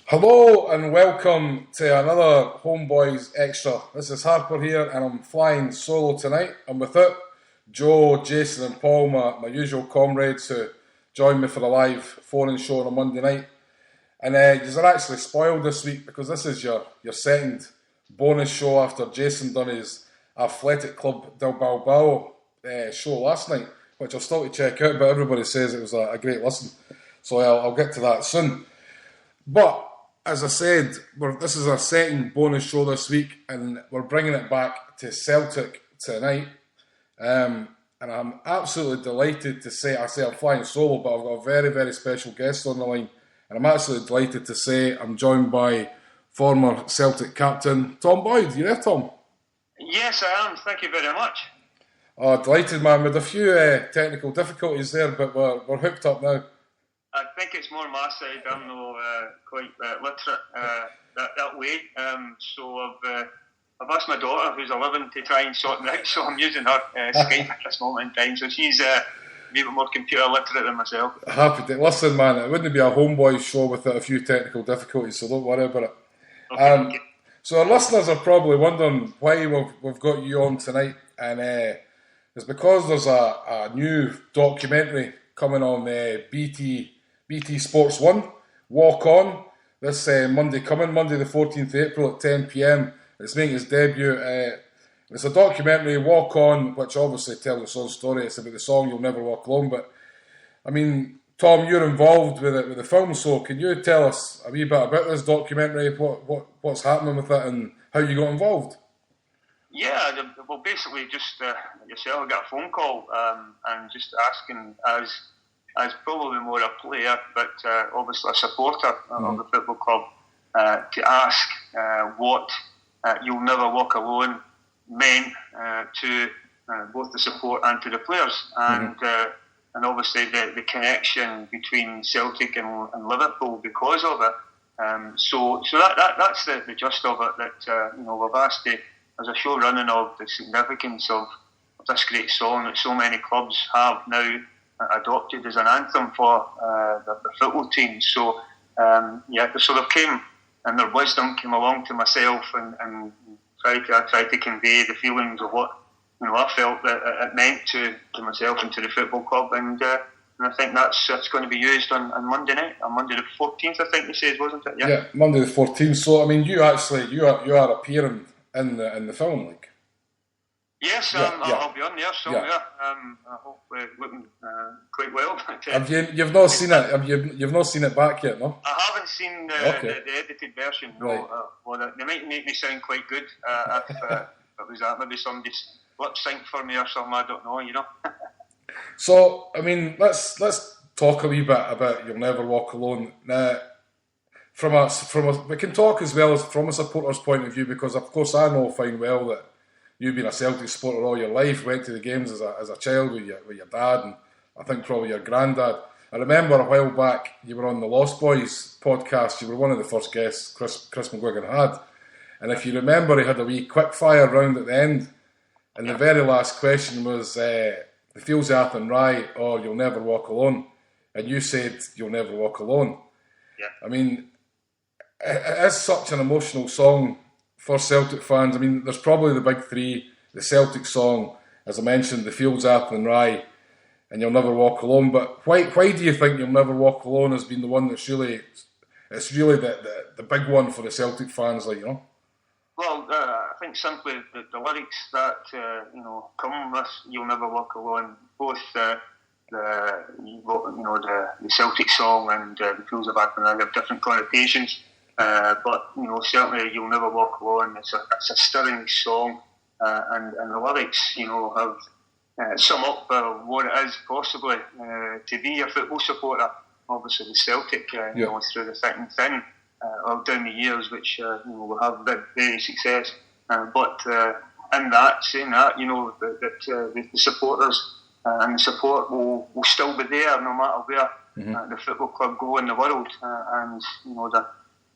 Hello and welcome to another HomeBhoys Extra. This is Harper here and I'm flying solo tonight. I'm with it, Joe, Jason and Paul, my usual comrades who join me for the live phone-in show on a Monday night. And you're actually spoiled this week because this is your second bonus show after Jason done his Athletic Club del Bilbao show last night, which I'll still to check out, but everybody says it was a great listen. So I'll get to that soon. But as I said, this is our second bonus show this week, and we're bringing it back to Celtic tonight. And I'm absolutely delighted to say, I say I'm flying solo, but I've got a very, very special guest on the line. And I'm absolutely delighted to say I'm joined by former Celtic captain Tom Boyd. You there, Tom? Yes, I am. Thank you very much. Oh, delighted, man. With a few technical difficulties there, but we're hooked up now. I think it's more my side. I'm not quite literate that way. So I've asked my daughter, who's 11, to try and sort me out. So I'm using her Skype at this moment in time. So she's a bit more computer literate than myself. Happy to listen, man. It wouldn't be a homeboy show without a few technical difficulties, so don't worry about it. Okay. So our listeners are probably wondering why we've got you on tonight, and it's because there's a new documentary coming on BT Sports 1, Walk On, this Monday the 14th of April at 10 p.m. It's making its debut. It's a documentary, Walk On, which obviously tells its own story. It's about the song You'll Never Walk Alone. But, I mean, Tom, you're involved with the film, so can you tell us a wee bit about this documentary, what's happening with it and how you got involved? Yeah, well, basically just yourself, I got a phone call and just asking as probably more a player, but obviously a supporter of the football club, to ask what You'll Never Walk Alone meant to both the support and to the players, and obviously the connection between Celtic and Liverpool because of it. So that's the gist of it. That we've asked as a show running of the significance of this great song that so many clubs have now adopted as an anthem for the football team. So they sort of came, and their wisdom came along to myself and tried to convey the feelings of what I felt that it meant to myself and to the football club, and I think that's going to be used on Monday night, on Monday the 14th, I think he says, wasn't it? Yeah, Monday the 14th. So I mean, you are appearing in the film, like. Yes, I'll be on there somewhere. I hope we're looking quite well. You've not seen it? You've not seen it back yet, no? I haven't seen the edited version. No. Right. Well, they might make me sound quite good if it was that. Maybe somebody lip sync for me or something. I don't know. So I mean, let's talk a wee bit about You'll Never Walk Alone. Now, we can talk as well as from a supporter's point of view, because of course I know fine well that you've been a Celtic supporter all your life, went to the games as a child with your dad and I think probably your granddad. I remember a while back you were on the Lost Boys podcast. You were one of the first guests Chris McGuigan had. And if you remember, he had a wee quick fire round at the end. And the very last question was, the Fields of Athen Rye, or You'll Never Walk Alone. And you said, You'll Never Walk Alone. Yeah. I mean, it is such an emotional song for Celtic fans. I mean, there's probably the big three: the Celtic song, as I mentioned, the Fields, Athen Rye, and You'll Never Walk Alone. But why do you think You'll Never Walk Alone has been the one that's really the big one for the Celtic fans, like, Well, I think simply the lyrics that come with You'll Never Walk Alone, both the Celtic song and the Fields of Athen Rye have different connotations. But certainly You'll Never Walk Alone. It's a stirring song, and the lyrics, have sum up what it is possibly to be a football supporter. Obviously, the Celtic, through the thick and thin down the years, which will have been very success. But in that, saying that, that the supporters and the support will still be there no matter where the football club go in the world, and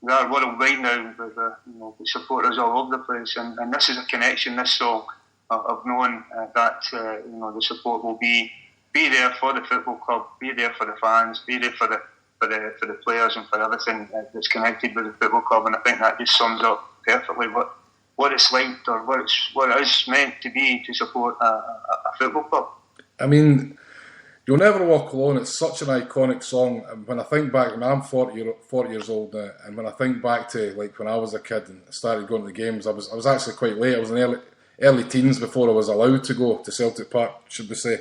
they are worldwide now with the supporters all over the place, and this is a connection, this song, of knowing that the support will be there for the football club, be there for the fans, be there for the for the players and for everything that's connected with the football club. And I think that just sums up perfectly what it's like, or what it is meant to be to support a football club. I mean, You'll Never Walk Alone, it's such an iconic song. And when I think back, I'm 40 years old now, and when I think back to like when I was a kid and started going to the games, I was actually quite late. I was in early teens before I was allowed to go to Celtic Park, should we say.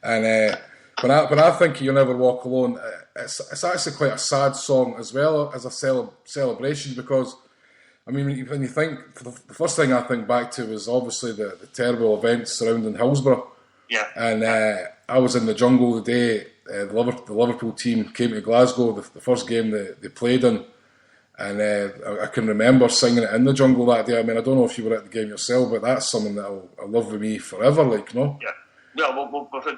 And when I think of You'll Never Walk Alone, it's actually quite a sad song as well as a celebration, because I mean, when you think, the first thing I think back to was obviously the terrible events surrounding Hillsborough. Yeah. And I was in the jungle the day the Liverpool team came to Glasgow, the first game they played in, and I can remember singing it in the jungle that day. I mean, I don't know if you were at the game yourself, but that's something that I'll live with me forever, like, you know? Yeah. Yeah, well, we've had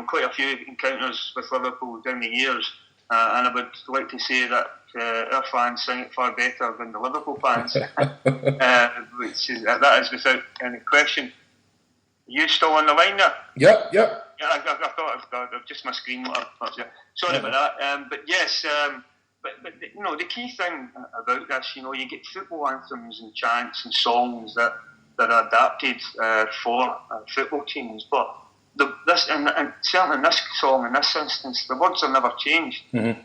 quite a few encounters with Liverpool down the years, and I would like to say that our fans sing it far better than the Liverpool fans, which is, that is without any question. Are you still on the line there? Yep. Yeah, I thought I've just my screen lit up. Sorry about that. But yes, but the key thing about this, you get football anthems and chants and songs that are adapted for football teams, but this and certainly in this song, in this instance, the words are never changed. Mm-hmm.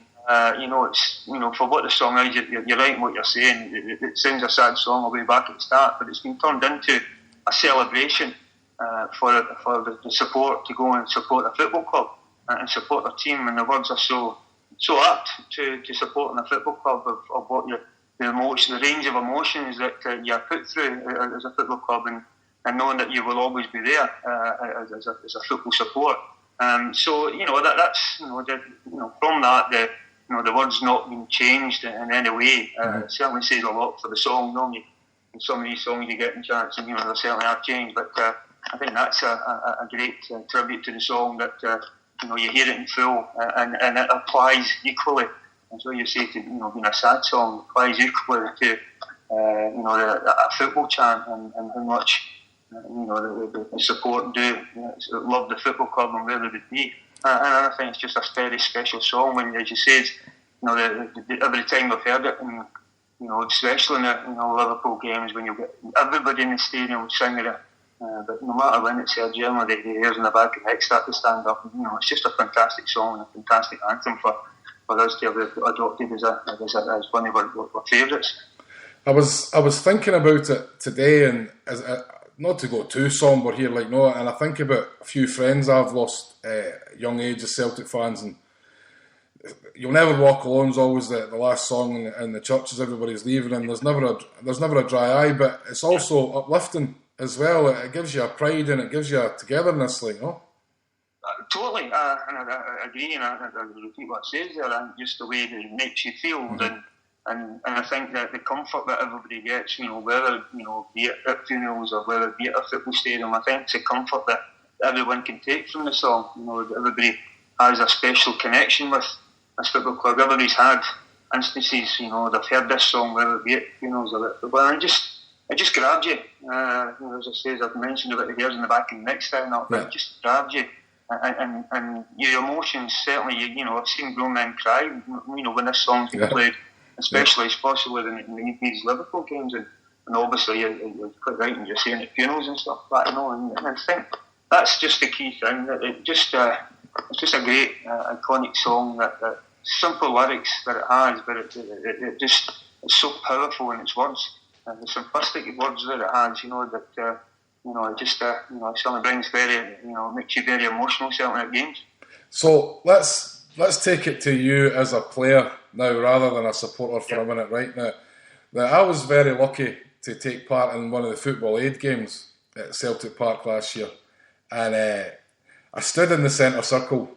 It's for what the song is. You're right in what you're saying. It sounds a sad song all the way back at the start, but it's been turned into a celebration for the support, to go and support a football club and support their team. And the words are so apt to supporting a football club of what the range of emotions that you're put through as a football club, and knowing that you will always be there as a football support. So that's from that the words not being changed in any way. It certainly says a lot for the song. Normally, in some of these songs you get in chants, and they certainly have changed. But I think that's a great tribute to the song, that you hear it in full, and it applies equally. As well, you say, to being a sad song, it applies equally to a football chant, and how much the support do love the football club and where they would be. And I think it's just a very special song. When, as you said, every time I've heard it, and especially in the Liverpool games, when you get everybody in the stadium singing it. But no matter when it's heard, generally the hairs in the back of the neck start to stand up. It's just a fantastic song and a fantastic anthem for us to have adopted as one of our favourites. I was thinking about it today, and not to go too sombre here, and I think about a few friends I've lost young age as Celtic fans, and You'll Never Walk Alone is always the last song in the churches everybody's leaving, and there's never a dry eye, but it's also uplifting as well. It gives you a pride and it gives you a togetherness, Totally, and I agree, and I repeat what it says there, and just the way that it makes you feel, and I think that the comfort that everybody gets, whether be it at funerals or whether be it at a football stadium, I think it's a comfort that everyone can take from the song. Everybody has a special connection with this football club. Everybody's had instances, they've heard this song, whether it be at funerals or at football, and it just grabbed you. As I say, as I've mentioned about the hairs in the back and neck standing up, but it just grabbed you. And your emotions, certainly, I've seen grown men cry, when this song's been played, especially in these Liverpool games, and obviously you're quite right, and you're saying at funerals and stuff like that, and I think that's just the key thing, that it's just a great, iconic song, that simple lyrics that it has, but it's so powerful in its words, and the simplistic words that it has, that it certainly brings makes you very emotional, certainly at games. So let's take it to you as a player now, rather than a supporter for a minute, right? Now, I was very lucky to take part in one of the Football Aid games at Celtic Park last year, and I stood in the centre circle,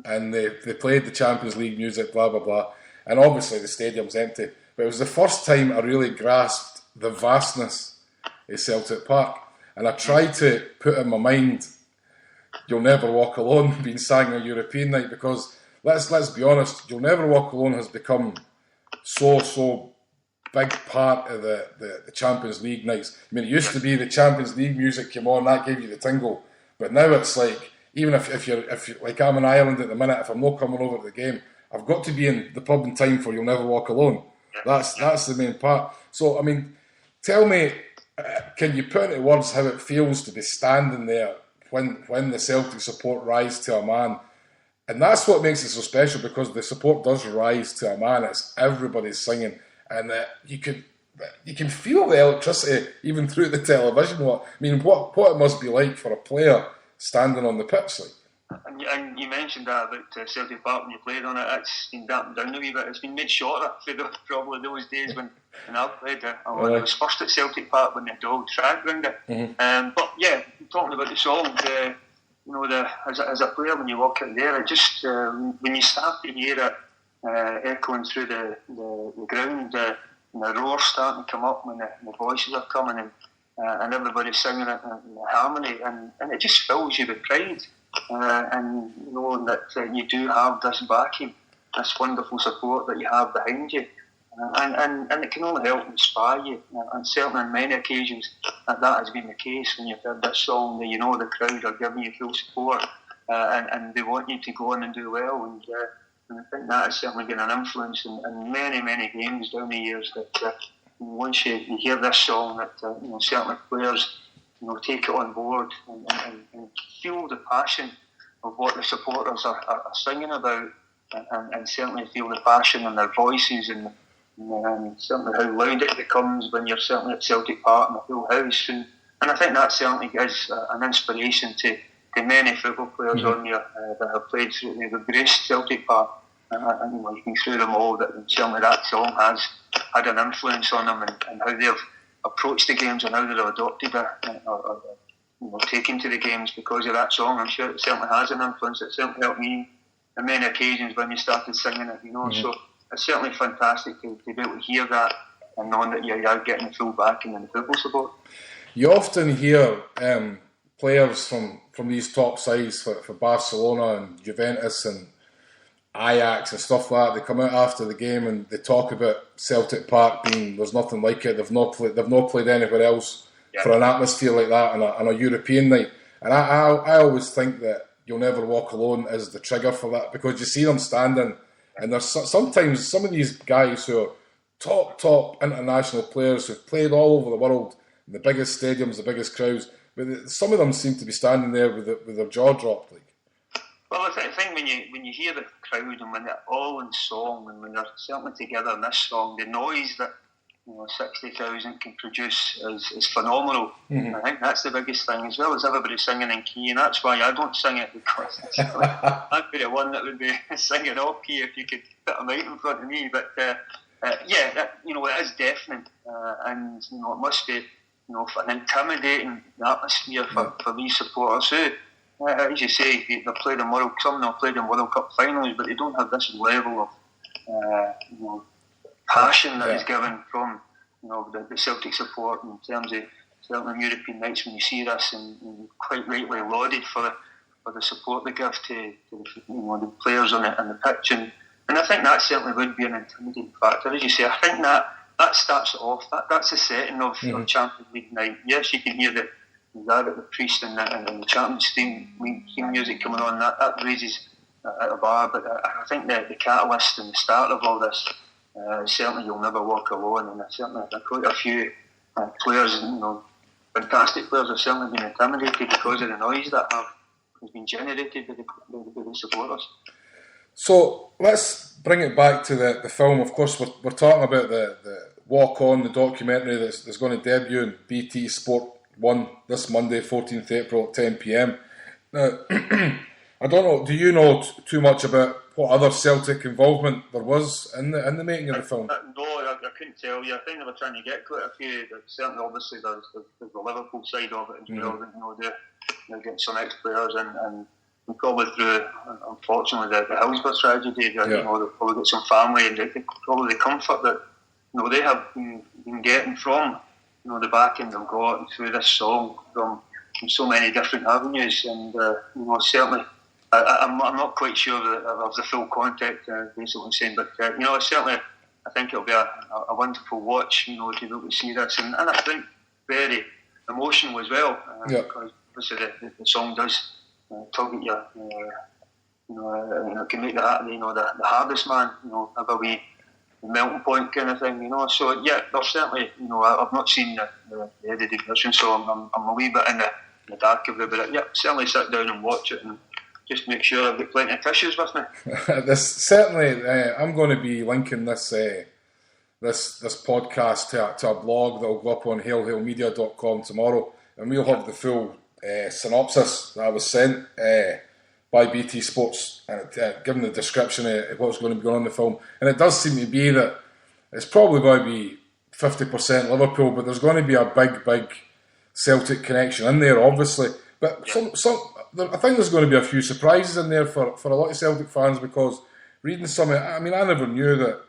and they played the Champions League music, blah blah blah, and obviously the stadium's empty, but it was the first time I really grasped the vastness of Celtic Park. And I tried to put in my mind You'll Never Walk Alone being sang on a European night, because let's be honest, You'll Never Walk Alone has become so big part of the Champions League nights. I mean, it used to be the Champions League music came on, that gave you the tingle, but now it's like, even if you're like, I'm in Ireland at the minute, if I'm not coming over to the game, I've got to be in the pub in time for You'll Never Walk Alone. That's the main part. So, I mean, tell me, can you put into words how it feels to be standing there when the Celtic support rise to a man? And that's what makes it so special, because the support does rise to a man. It's everybody's singing, and you can feel the electricity even through the television. What it must be like for a player standing on the pitch, like. And you mentioned that about Celtic Park when you played on it. It's been dampened down a wee bit. It's been made shorter for probably those days when I played it. I was first at Celtic Park when they had the old track round it. Mm-hmm. But yeah, talking about the song, as a player when you walk in there, it just when you start to hear it echoing through the ground, and the roar starting to come up when the voices are coming, and everybody's singing it in harmony, and it just fills you with pride. And knowing that you do have this backing, this wonderful support that you have behind you, and it can only help inspire you. And certainly on many occasions that has been the case when you've heard this song, that you know the crowd are giving you full support, and they want you to go on and do well. And I think that has certainly been an influence in many games down the years. That once you hear this song, that certainly players take it on board and feel the passion of what the supporters are singing about, and certainly feel the passion in their voices, and certainly how loud it becomes when you're certainly at Celtic Park in a full house. And I think that certainly is an inspiration to many football players on there that have played through the graced Celtic Park. And you can through them all, that certainly that song has had an influence on them, and how they've approached the games and how they've adopted it or taken to the games because of that song. I'm sure it certainly has an influence. It certainly helped me on many occasions when you started singing it, So it's certainly fantastic to be able to hear that and knowing that you're getting full backing in the football support. You often hear players from these top sides for Barcelona and Juventus and Ajax and stuff like that. They come out after the game and they talk about Celtic Park being there's nothing like it. They've not played anywhere else for an atmosphere like that on a European night. And I always think that You'll Never Walk Alone is the trigger for that, because you see them standing, and there's sometimes some of these guys who are top international players who've played all over the world in the biggest stadiums, the biggest crowds, but some of them seem to be standing there with their jaw dropped, like. Well, I think when you hear the crowd and when they're all in song and when they're certainly together in this song, the noise that 60,000 can produce is phenomenal. Mm-hmm. I think that's the biggest thing, as well as everybody singing in key, and that's why I don't sing it, because I'd be the one that would be singing off key if you could put a mic in front of me. But it is deafening, and it must be an intimidating atmosphere for these supporters who. As you say, they've played in some of them have played in World Cup finals, but they don't have this level of passion that is given from the Celtic support in terms of certainly European nights when you see this, and quite rightly lauded for the support they give to the players on the pitch, and I think that certainly would be an intimidating factor. As you say, I think that starts it off. That's the setting of Champions League night. Yes, you can hear the priest and the Champions theme music coming on, that raises a bar, but I think the catalyst and the start of all this certainly You'll Never Walk Alone, and certainly quite a few players, fantastic players, have certainly been intimidated because of the noise that has been generated by the supporters. So let's bring it back to the film. Of course, we're talking about the Walk On, the documentary that's going to debut in BT Sport 1 this Monday, 14th April at 10 p.m. Now, I don't know, do you know too much about what other Celtic involvement there was in the making of the film? No, I couldn't tell you. I think they were trying to get quite a few. Certainly, obviously, there's the Liverpool side of it as well. They're getting some ex-players, and probably through, unfortunately, the Hillsborough tragedy, they probably got some family, and probably the comfort that they have been getting from the backing they've got through this song from so many different avenues, and certainly I'm not quite sure of the full context, basically what I'm saying, but certainly I think it'll be a wonderful watch, to be able to see this, and I think very emotional as well, because obviously the song does tug at you it can make the hardest man, have a wee melting point kind of thing, So yeah, there's certainly, I've not seen the edited version, so I'm a wee bit in the dark of it, but yeah, certainly sit down and watch it and just make sure I've got plenty of tissues with me. I'm going to be linking this podcast to a blog that will go up on hailhailmedia.com tomorrow, and we'll have the full synopsis that I was sent by BT Sports, and given the description of what's going to be going on in the film. And it does seem to be that it's probably going to be 50% Liverpool, but there's going to be a big Celtic connection in there, obviously. But I think there's going to be a few surprises in there for a lot of Celtic fans, because reading I never knew that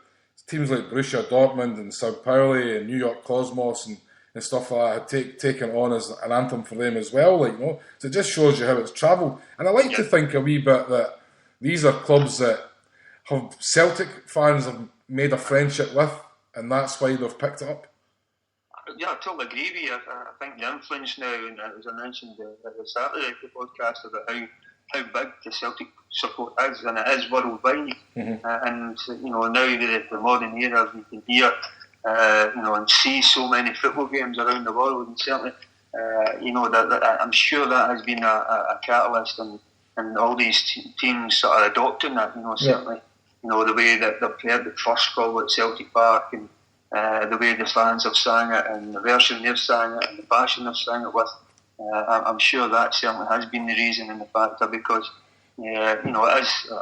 teams like Borussia Dortmund and Sao Paulo and New York Cosmos and stuff like that had taken on as an anthem for them as well, So it just shows you how it's travelled. And I like to think a wee bit that these are clubs that have Celtic fans have made a friendship with, and that's why they've picked it up. Yeah, I totally agree with you. I think the influence now, and as I mentioned at the start of the podcast, about how big the Celtic support is, and it is worldwide. And now the modern era, we can hear and see so many football games around the world, and certainly that I'm sure that has been a catalyst, and all these teams sort of adopting that. Certainly the way that they've played the first call at Celtic Park, and the way the fans have sang it, and the version they've sang it, and the passion they've sang it with. I'm sure that certainly has been the reason and the factor, because it is.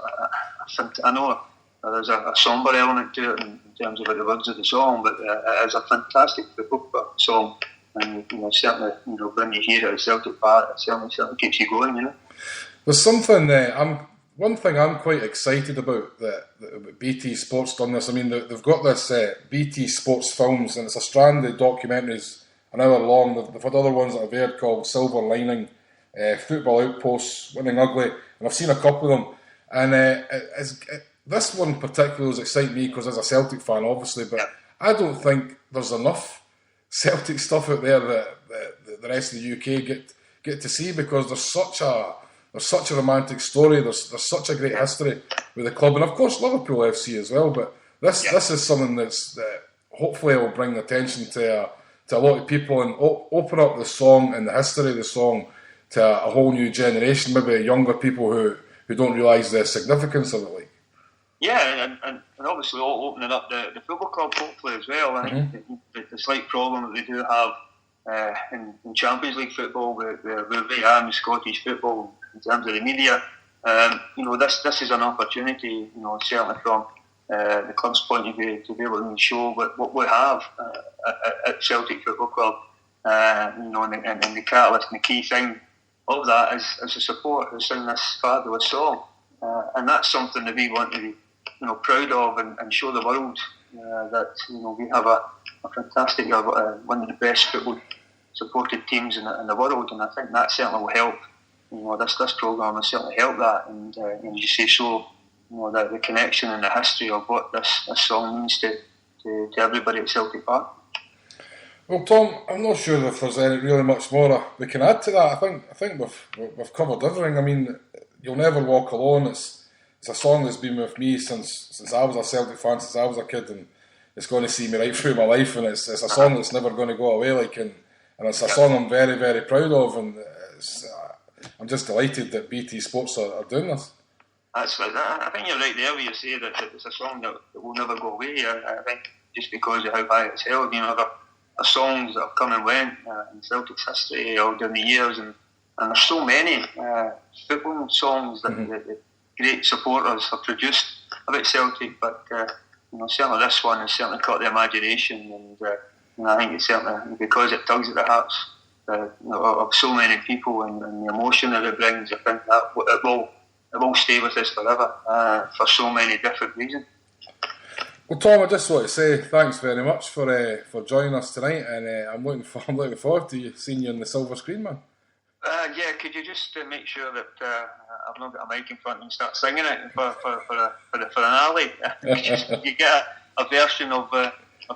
I know there's a sombre element to it in terms of the words of the song, but it is a fantastic football song, and certainly when you hear it at Celtic Park, it certainly keeps you going. There's something one thing I'm quite excited about that BT Sports done this. I mean, they've got this BT Sports Films, and it's a strand of documentaries, an hour long. They've had other ones that I've heard called Silver Lining, Football Outposts, Winning Ugly, and I've seen a couple of them. And this one particularly was exciting me because as a Celtic fan, obviously, but I don't think there's enough Celtic stuff out there that the rest of the UK get to see, because there's such a romantic story. There's such a great history with the club, and of course Liverpool FC as well. But this is something that hopefully will bring attention to a lot of people, and open up the song and the history of the song to a whole new generation, maybe younger people who don't realise the significance of it. Yeah, and obviously all opening up the football club hopefully as well. I think the slight problem that they do have in Champions League football with VAR Scottish football in terms of the media, this is an opportunity, certainly from the club's point of view, to be able to show what we have at Celtic Football Club, and the catalyst and the key thing of that is the support who sing this fabulous song, and that's something that we want to be proud of, and show the world that we have a fantastic, one of the best football supported teams in the world, and I think that certainly will help. This programme will certainly help that, and as you say, show that the connection and the history of what this song means to everybody at Celtic Park. Well, Tom, I'm not sure if there's any really much more we can add to that. I think we've covered everything. I mean, You'll Never Walk Alone. It's a song that's been with me since I was a Celtic fan, since I was a kid, and it's going to see me right through my life. And it's a song that's never going to go away. And it's a song I'm very, very proud of, and I'm just delighted that BT Sports are doing this. That's right. I think you're right there when you say that it's a song that will never go away. I think just because of how high it's held, there are songs that have come and went in Celtic's history all down the years, and there's so many football songs that the great supporters have produced about Celtic, but certainly this one has certainly caught the imagination, and I think it's certainly because it tugs at the hearts of so many people, and the emotion that it brings. I think that it will stay with us forever for so many different reasons. Well, Tom, I just want to say thanks very much for joining us tonight, and I'm looking forward to seeing you on the silver screen, man. Yeah, could you just make sure that I've not got a mic in front and start singing it for an alley? You get a version of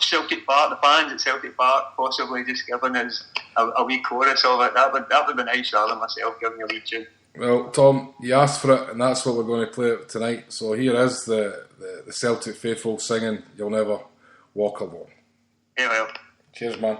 Celtic Park, the fans at Celtic Park, possibly just giving us a wee chorus of it. That would be nice, rather than myself giving you a wee tune. Well, Tom, you asked for it, and that's what we're going to play tonight. So here is the Celtic faithful singing "You'll Never Walk Alone." Yeah, well. Cheers, man.